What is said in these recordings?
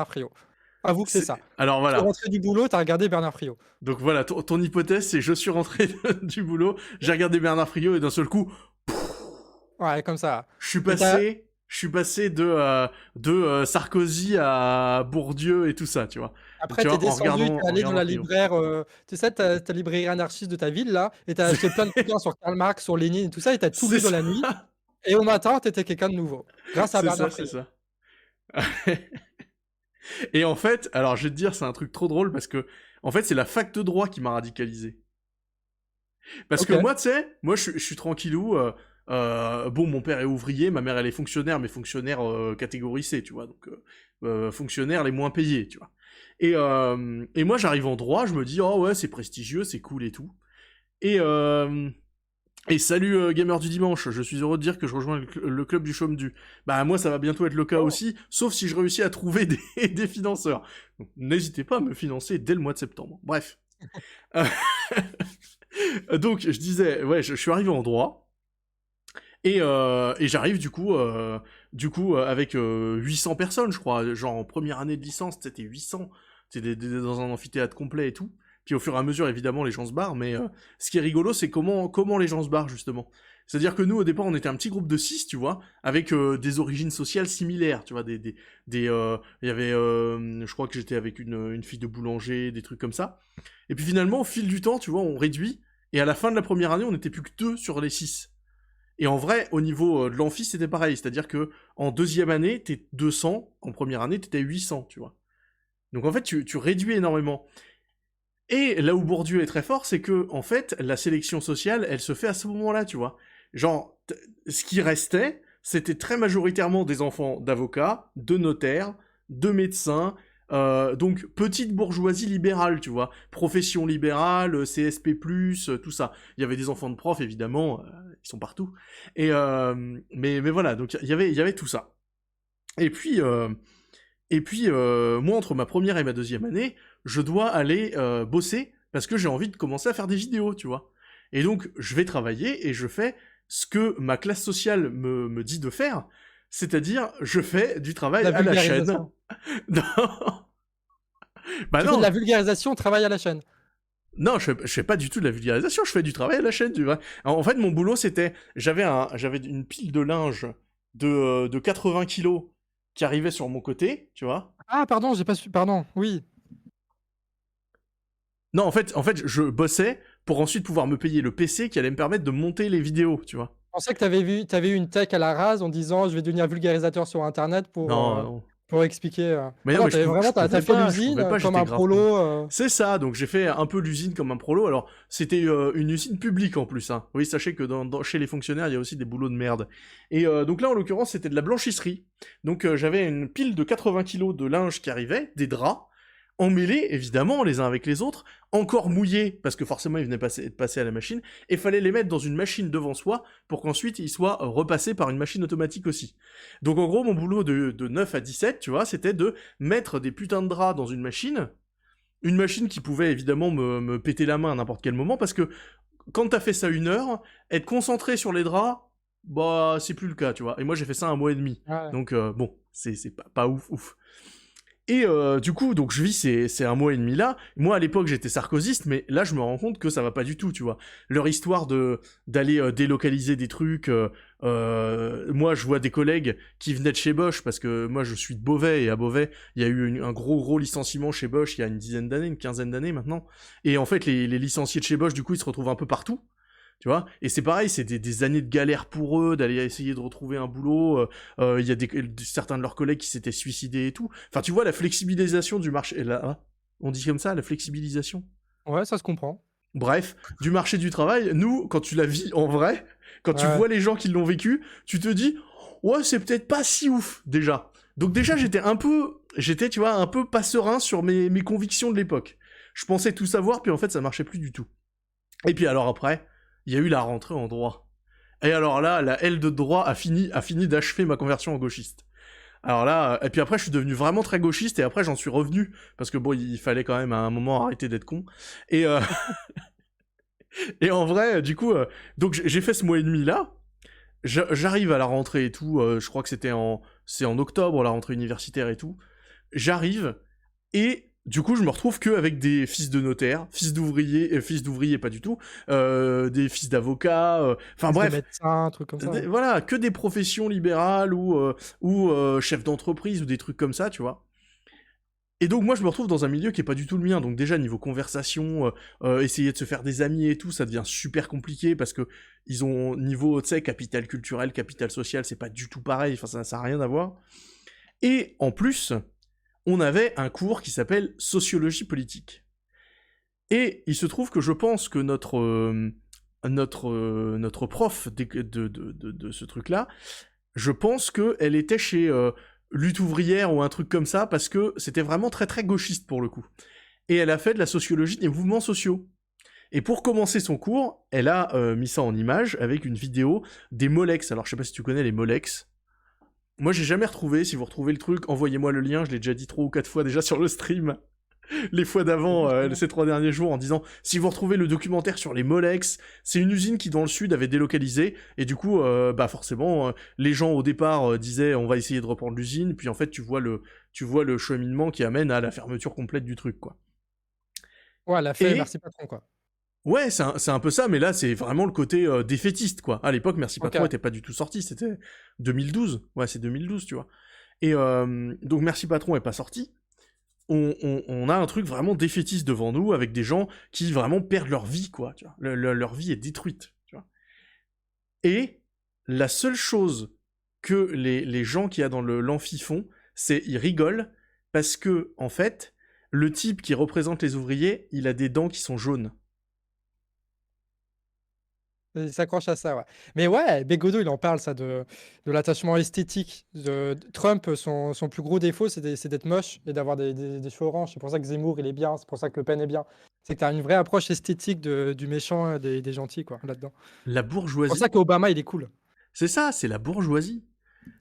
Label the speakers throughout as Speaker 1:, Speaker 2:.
Speaker 1: Friot. Avoue que c'est ça.
Speaker 2: Alors
Speaker 1: Tu es
Speaker 2: voilà.
Speaker 1: rentré du boulot, tu as regardé Bernard Friot.
Speaker 2: Donc voilà, ton hypothèse, c'est je suis rentré du boulot, j'ai regardé Bernard Friot et d'un seul coup,
Speaker 1: Ouais, comme ça.
Speaker 2: je suis
Speaker 1: Et tu as
Speaker 2: passé de Sarkozy à Bourdieu et tout ça, tu vois.
Speaker 1: après
Speaker 2: Tu
Speaker 1: tu es
Speaker 2: vois,
Speaker 1: descendu, tu es
Speaker 2: en
Speaker 1: allé dans
Speaker 2: regardant
Speaker 1: la
Speaker 2: Friot.
Speaker 1: libraire, tu sais ta librairie anarchiste de ta ville là et tu as acheté plein de bouquins sur Karl Marx, sur Lénine et tout ça et tu as tout
Speaker 2: C'est
Speaker 1: lu dans
Speaker 2: ça,
Speaker 1: la nuit et au matin, tu étais quelqu'un de nouveau, grâce à
Speaker 2: c'est ça,
Speaker 1: Bernard
Speaker 2: c'est
Speaker 1: Friot.
Speaker 2: ça. Et en fait, alors je vais te dire, c'est un truc trop drôle parce que, en fait, c'est la fac de droit qui m'a radicalisé. Parce que
Speaker 1: OK.
Speaker 2: moi, tu sais, moi je suis tranquillou. Bon, mon père est ouvrier, ma mère elle est fonctionnaire, mais fonctionnaire catégorie C, tu vois, donc fonctionnaire les moins payés, tu vois. Et moi j'arrive en droit, je me dis oh ouais c'est prestigieux, c'est cool et tout. Et salut gamer du dimanche, je suis heureux de dire que je rejoins le club du chaume du. Bah moi ça va bientôt être le cas
Speaker 1: Oh!
Speaker 2: aussi, sauf si je réussis à trouver des financeurs. Donc n'hésitez pas à me financer dès le mois de septembre. Bref. Donc je disais, ouais, je suis arrivé en droit. Et j'arrive du coup avec 800 personnes, je crois. Genre en première année de licence, c'était 800. C'était dans un amphithéâtre complet et tout. Puis au fur et à mesure, évidemment, les gens se barrent. Mais ce qui est rigolo, c'est comment les gens se barrent, justement. C'est-à-dire que nous, au départ, on était un petit groupe de 6, tu vois, avec des origines sociales similaires, tu vois. Il y avait, je crois que j'étais avec une fille de boulanger, des trucs comme ça. Et puis finalement, au fil du temps, tu vois, on réduit. Et à la fin de la première année, on n'était plus que 2 sur les 6. Et en vrai, au niveau de l'amphi, c'était pareil. C'est-à-dire que en deuxième année, t'es 200, en première année, t'étais 800, tu vois. Donc en fait, tu réduis énormément. Et là où Bourdieu est très fort, c'est que, en fait, la sélection sociale, elle se fait à ce moment-là, tu vois. Genre, ce qui restait, c'était très majoritairement des enfants d'avocats, de notaires, de médecins, donc petite bourgeoisie libérale, tu vois. Profession libérale, CSP+, tout ça. Il y avait des enfants de profs, évidemment, ils sont partout. Mais voilà, donc il y avait tout ça. Et puis, moi, entre ma première et ma deuxième année, je dois aller bosser parce que j'ai envie de commencer à faire des vidéos, tu vois. Et donc, je vais travailler et je fais ce que ma classe sociale me dit de faire, c'est-à-dire, je fais du travail
Speaker 1: La
Speaker 2: à la chaîne.
Speaker 1: vulgarisation.
Speaker 2: Non. Bah
Speaker 1: Tu fais de la
Speaker 2: non,
Speaker 1: vulgarisation au travail à la chaîne?
Speaker 2: non, je fais pas du tout de la vulgarisation, je fais du travail à la chaîne, tu vois. En fait, mon boulot, c'était, j'avais une pile de linge de 80 kilos qui arrivait sur mon côté, tu vois.
Speaker 1: Ah pardon, j'ai pas su pardon, oui.
Speaker 2: Non, en fait, je bossais pour ensuite pouvoir me payer le PC qui allait me permettre de monter les vidéos, tu vois.
Speaker 1: Je pensais que tu avais eu une tech à la rase en disant: «Je vais devenir vulgarisateur sur internet
Speaker 2: Non, non.
Speaker 1: pour expliquer»,
Speaker 2: Mais
Speaker 1: ah
Speaker 2: non,
Speaker 1: non,
Speaker 2: mais
Speaker 1: tu avais vraiment tu as fait
Speaker 2: je
Speaker 1: l'usine,
Speaker 2: pouvais pas,
Speaker 1: comme
Speaker 2: j'étais
Speaker 1: un
Speaker 2: grave con.
Speaker 1: prolo,
Speaker 2: C'est ça, donc j'ai fait un peu l'usine comme un prolo. Alors, c'était une usine publique en plus, hein. Oui, sachez que chez les fonctionnaires, il y a aussi des boulots de merde. Et donc là, en l'occurrence, c'était de la blanchisserie. Donc j'avais une pile de 80 kilos de linge qui arrivait, des draps, emmêlés, évidemment, les uns avec les autres, encore mouillés, parce que forcément, ils venaient de passer à la machine, et fallait les mettre dans une machine devant soi, pour qu'ensuite, ils soient repassés par une machine automatique aussi. Donc en gros, mon boulot de 9 à 17, tu vois, c'était de mettre des putains de draps dans une machine qui pouvait évidemment me péter la main à n'importe quel moment, parce que quand t'as fait ça 1 heure, être concentré sur les draps, bah c'est plus le cas, tu vois. Et moi j'ai fait ça 1 mois et demi.
Speaker 1: ouais.
Speaker 2: Donc bon, c'est pas ouf ouf. Et du coup, donc je vis ces 1 mois et demi là. Moi, à l'époque, j'étais sarkozyste, mais là, je me rends compte que ça va pas du tout, tu vois. Leur histoire d'aller délocaliser des trucs. Moi, je vois des collègues qui venaient de chez Bosch, parce que moi, je suis de Beauvais, et à Beauvais, il y a eu un gros licenciement chez Bosch il y a une dizaine d'années, une quinzaine d'années maintenant. Et en fait, les licenciés de chez Bosch, du coup, ils se retrouvent un peu partout. Tu vois, et c'est pareil, c'est des années de galère pour eux, d'aller essayer de retrouver un boulot. Il y a certains de leurs collègues qui s'étaient suicidés et tout. Enfin, tu vois, la flexibilisation du marché. Là, hein, on dit comme ça, la flexibilisation.
Speaker 1: Ouais, ça se comprend.
Speaker 2: Bref, du marché du travail, nous, quand tu la vis en vrai, quand tu
Speaker 1: Ouais.
Speaker 2: vois les gens qui l'ont vécu, tu te dis, ouais, c'est peut-être pas si ouf, déjà. Donc déjà, j'étais, tu vois, un peu pas serein sur mes convictions de l'époque. Je pensais tout savoir, puis en fait, ça marchait plus du tout. Et puis alors après, il y a eu la rentrée en droit. Et alors là, la L de droit a fini d'achever ma conversion en gauchiste. Alors là, et puis après, je suis devenu vraiment très gauchiste, et après, j'en suis revenu, parce que bon, il fallait quand même à un moment arrêter d'être con. Et, et en vrai, du coup, donc j'ai fait ce mois et demi là, j'arrive à la rentrée et tout, je crois que c'est en octobre, la rentrée universitaire et tout. j'arrive, et du coup, je me retrouve qu'avec des fils de notaires, fils d'ouvriers pas du tout, des fils d'avocats, enfin
Speaker 1: Fils de
Speaker 2: bref,
Speaker 1: médecin, un truc comme ça, ouais.
Speaker 2: voilà, que des professions libérales ou chefs d'entreprise ou des trucs comme ça, tu vois. Et donc moi je me retrouve dans un milieu qui est pas du tout le mien, donc déjà niveau conversation, essayer de se faire des amis et tout, ça devient super compliqué parce que ils ont niveau, tu sais, capital culturel, capital social, c'est pas du tout pareil, enfin ça a rien à voir. Et en plus, on avait un cours qui s'appelle sociologie politique. Et il se trouve que je pense que notre prof de ce truc-là, je pense qu'elle était chez Lutte ouvrière ou un truc comme ça, parce que c'était vraiment très très gauchiste pour le coup. Et elle a fait de la sociologie des mouvements sociaux. Et pour commencer son cours, elle a mis ça en image avec une vidéo des Molex. Alors je sais pas si tu connais les Molex. Moi j'ai jamais retrouvé, si vous retrouvez le truc, envoyez-moi le lien, je l'ai déjà dit 3 ou 4 fois déjà sur le stream. Les fois d'avant, ces 3 derniers jours, en disant si vous retrouvez le documentaire sur les Molex, c'est une usine qui dans le sud avait délocalisé, et du coup, bah forcément, les gens au départ disaient on va essayer de reprendre l'usine, puis en fait tu vois le cheminement qui amène à la fermeture complète du truc, quoi.
Speaker 1: Ouais, elle a fait
Speaker 2: Et
Speaker 1: Merci Patron, quoi.
Speaker 2: ouais, c'est un peu ça, mais là c'est vraiment le côté défaitiste, quoi. À l'époque, Merci Patron
Speaker 1: OK.
Speaker 2: était pas du tout sorti, c'était 2012, ouais c'est 2012, tu vois. Et donc Merci Patron est pas sorti. On a un truc vraiment défaitiste devant nous, avec des gens qui vraiment perdent leur vie, quoi, tu vois. Leur vie est détruite, tu vois. Et la seule chose que les gens qu'il y a dans l'amphi font, c'est ils rigolent, parce que, en fait, le type qui représente les ouvriers, il a des dents qui sont jaunes.
Speaker 1: Il s'accroche à ça, ouais. Mais ouais, Bégodeau, il en parle ça de l'attachement esthétique de Trump, son plus gros défaut, c'est d'être moche et d'avoir des cheveux orange. C'est pour ça que Zemmour, il est bien, c'est pour ça que Le Pen est bien. C'est que tu as une vraie approche esthétique du méchant et des gentils, quoi, là-dedans.
Speaker 2: La
Speaker 1: C'est pour ça
Speaker 2: bourgeoisie,
Speaker 1: qu'Obama, il est cool.
Speaker 2: c'est ça, c'est la bourgeoisie.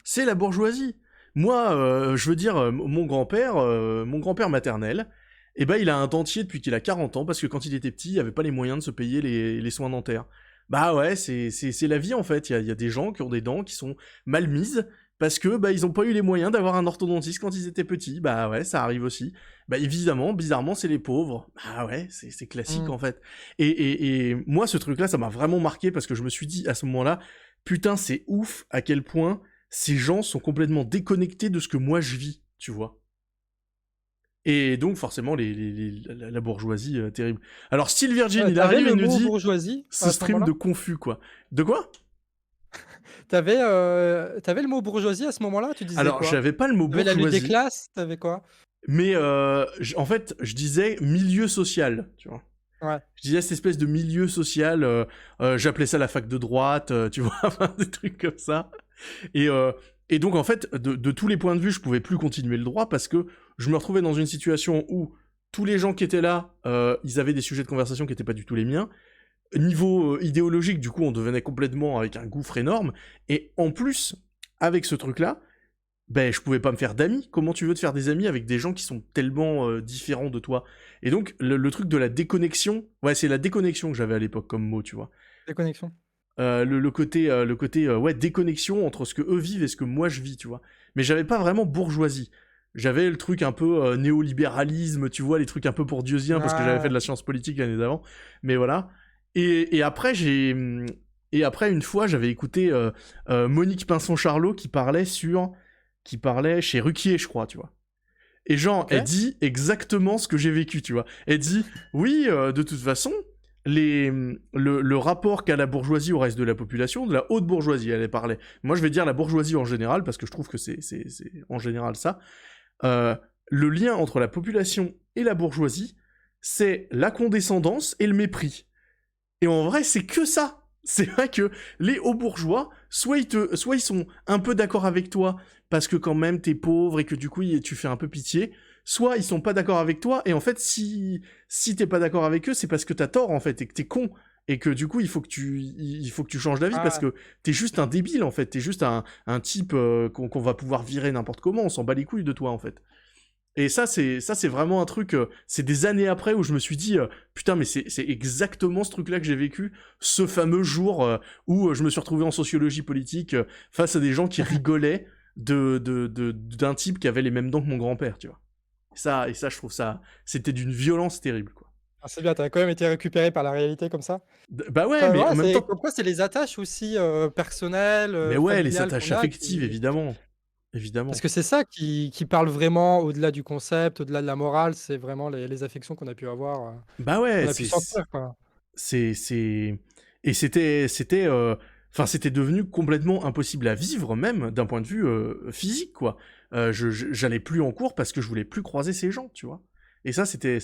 Speaker 2: C'est la bourgeoisie. Moi, je veux dire, mon grand-père maternel, eh ben, il a un dentier depuis qu'il a 40 ans, parce que quand il était petit, il avait pas les moyens de se payer les soins dentaires. Bah ouais, c'est la vie en fait. Il y a des gens qui ont des dents qui sont mal mises, parce que bah, ils ont pas eu les moyens d'avoir un orthodontiste quand ils étaient petits. Bah ouais, ça arrive aussi. Bah évidemment, bizarrement, c'est les pauvres. Bah ouais, c'est classique
Speaker 1: Mmh.
Speaker 2: en fait. Et moi, ce truc-là, ça m'a vraiment marqué, parce que je me suis dit à ce moment-là, putain, c'est ouf à quel point ces gens sont complètement déconnectés de ce que moi je vis, tu vois. Et donc forcément la bourgeoisie terrible. Alors Steel Virgin,
Speaker 1: Ouais,
Speaker 2: il
Speaker 1: tu
Speaker 2: arrive et
Speaker 1: le
Speaker 2: il nous
Speaker 1: mot
Speaker 2: dit
Speaker 1: bourgeoisie
Speaker 2: ce
Speaker 1: à ce
Speaker 2: stream
Speaker 1: moment-là?
Speaker 2: de confus, quoi. De quoi?
Speaker 1: Tu avais le mot bourgeoisie à ce moment-là? Tu disais
Speaker 2: Alors
Speaker 1: quoi?
Speaker 2: j'avais pas le mot
Speaker 1: Tu avais la lutte des
Speaker 2: bourgeoisie,
Speaker 1: classes? Tu avais quoi?
Speaker 2: mais en fait je disais milieu social, tu vois.
Speaker 1: Ouais.
Speaker 2: Je disais cette espèce de milieu social, j'appelais ça la fac de droite, tu vois, enfin, des trucs comme ça. Et, euh, et donc en fait, de tous les points de vue, je pouvais plus continuer le droit, parce que je me retrouvais dans une situation où tous les gens qui étaient là, ils avaient des sujets de conversation qui étaient pas du tout les miens. Niveau idéologique, du coup, on devenait complètement avec un gouffre énorme. Et en plus, avec ce truc-là, ben je pouvais pas me faire d'amis. Comment tu veux te faire des amis avec des gens qui sont tellement différents de toi? Et donc le truc de la déconnexion, ouais, c'est la déconnexion que j'avais à l'époque comme mot, tu vois.
Speaker 1: Déconnexion.
Speaker 2: Le côté ouais, déconnexion entre ce que eux vivent et ce que moi je vis, tu vois. Mais j'avais pas vraiment bourgeoisie. J'avais le truc un peu néolibéralisme, tu vois, les trucs un peu bourdieusiens, parce que j'avais fait de
Speaker 1: Ouais.
Speaker 2: la science politique l'année d'avant. Mais voilà. Et après, et après, une fois, j'avais écouté Monique Pinson-Charlot qui parlait chez Ruquier, je crois, tu vois. Et genre, elle
Speaker 1: OK.
Speaker 2: dit exactement ce que j'ai vécu, tu vois. Elle dit, oui, de toute façon, le rapport qu'a la bourgeoisie au reste de la population, de la haute bourgeoisie, elle parlait. Moi, je vais dire la bourgeoisie en général, parce que je trouve que c'est en général ça. Euh, le lien entre la population et la bourgeoisie, c'est la condescendance et le mépris. Et en vrai, c'est que ça. C'est vrai que les hauts bourgeois, soit ils sont un peu d'accord avec toi parce que quand même t'es pauvre et que du coup tu fais un peu pitié, soit ils sont pas d'accord avec toi et en fait si t'es pas d'accord avec eux, c'est parce que t'as tort en fait et que t'es con et que du coup il faut que tu changes d'avis parce
Speaker 1: Ah,
Speaker 2: que t'es juste un débile en fait, t'es juste un type qu'on va pouvoir virer n'importe comment, on s'en bat les couilles de toi en fait. Et ça, c'est vraiment un truc. C'est des années après où je me suis dit, putain, mais c'est exactement ce truc-là que j'ai vécu, ce fameux jour où je me suis retrouvé en sociologie politique face à des gens qui rigolaient d'un type qui avait les mêmes dents que mon grand-père, tu vois. Et ça, je trouve ça, c'était d'une violence terrible, quoi.
Speaker 1: Ah, c'est bien, tu as quand même été récupéré par la réalité comme ça.
Speaker 2: Bah ouais,
Speaker 1: Enfin,
Speaker 2: mais en
Speaker 1: ouais,
Speaker 2: même
Speaker 1: c'est
Speaker 2: temps,
Speaker 1: comme quoi c'est les attaches aussi, personnelles,
Speaker 2: mais ouais, les
Speaker 1: familiales
Speaker 2: attaches
Speaker 1: qu'on a
Speaker 2: affectives,
Speaker 1: qui
Speaker 2: évidemment,
Speaker 1: parce
Speaker 2: évidemment.
Speaker 1: que c'est ça qui parle vraiment au-delà du concept, au-delà de la morale, c'est vraiment les affections qu'on a pu avoir,
Speaker 2: Bah
Speaker 1: qu'on
Speaker 2: ouais,
Speaker 1: a pu sentir, quoi.
Speaker 2: c'est et enfin, c'était devenu complètement impossible à vivre, même d'un point de vue physique, quoi. J'allais plus en cours parce que je voulais plus croiser ces gens, tu vois. Et ça, c'était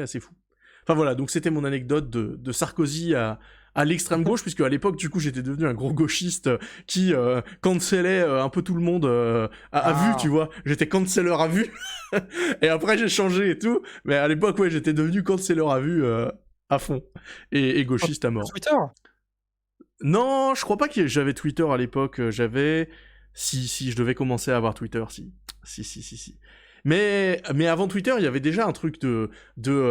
Speaker 2: assez fou. Enfin voilà, donc c'était mon anecdote de Sarkozy à l'extrême gauche, puisque à l'époque, du coup, j'étais devenu un gros gauchiste qui cancelait un peu tout le monde à vue, tu
Speaker 1: Ah!
Speaker 2: vois. J'étais canceller à vue. Et après, j'ai changé et tout. Mais à l'époque, ouais, j'étais devenu canceller à vue à fond. Et
Speaker 1: Sur
Speaker 2: gauchiste à
Speaker 1: sur
Speaker 2: mort.
Speaker 1: Twitter?
Speaker 2: Non, je crois pas que j'avais Twitter à l'époque. J'avais... Si, je devais commencer à avoir Twitter, si. Si. Mais avant Twitter, il y avait déjà un truc de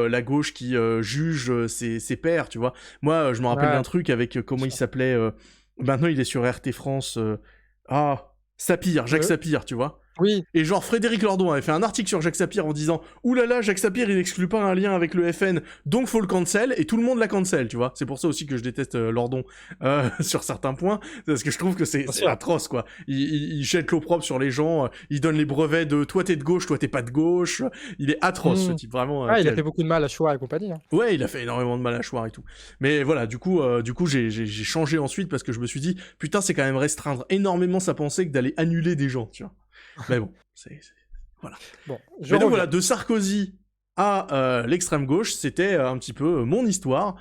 Speaker 2: la gauche qui juge ses pairs, tu vois. Moi, je me rappelle
Speaker 1: Ouais,
Speaker 2: d'un truc avec,
Speaker 1: bien
Speaker 2: comment il
Speaker 1: sûr.
Speaker 2: s'appelait maintenant, il est sur RT France. Sapir, Jacques
Speaker 1: Le
Speaker 2: Sapir, tu vois.
Speaker 1: oui,
Speaker 2: Et genre Frédéric Lordon avait fait un article sur Jacques Sapir en disant ouh là là, Jacques Sapir il n'exclut pas un lien avec le FN, donc faut le cancel, et tout le monde la cancel, tu vois. C'est pour ça aussi que je déteste Lordon sur certains points, parce que je trouve que
Speaker 1: bien
Speaker 2: c'est
Speaker 1: sûr.
Speaker 2: atroce, quoi. Il jette l'opprobre sur les gens, il donne les brevets de toi t'es de gauche, toi t'es pas de gauche. Il est atroce ce
Speaker 1: Mmh.
Speaker 2: type, vraiment
Speaker 1: Ouais, il a fait
Speaker 2: terrible.
Speaker 1: beaucoup de mal à Shoah et compagnie, hein.
Speaker 2: Ouais, il a fait énormément de mal à choir et tout. Mais voilà, du coup, j'ai changé ensuite parce que je me suis dit, putain, c'est quand même restreindre énormément sa pensée que d'aller annuler des gens, tu vois. Mais bon, voilà.
Speaker 1: Bon, je
Speaker 2: Mais donc voilà,
Speaker 1: reviens.
Speaker 2: de Sarkozy à l'extrême gauche, c'était un petit peu mon histoire.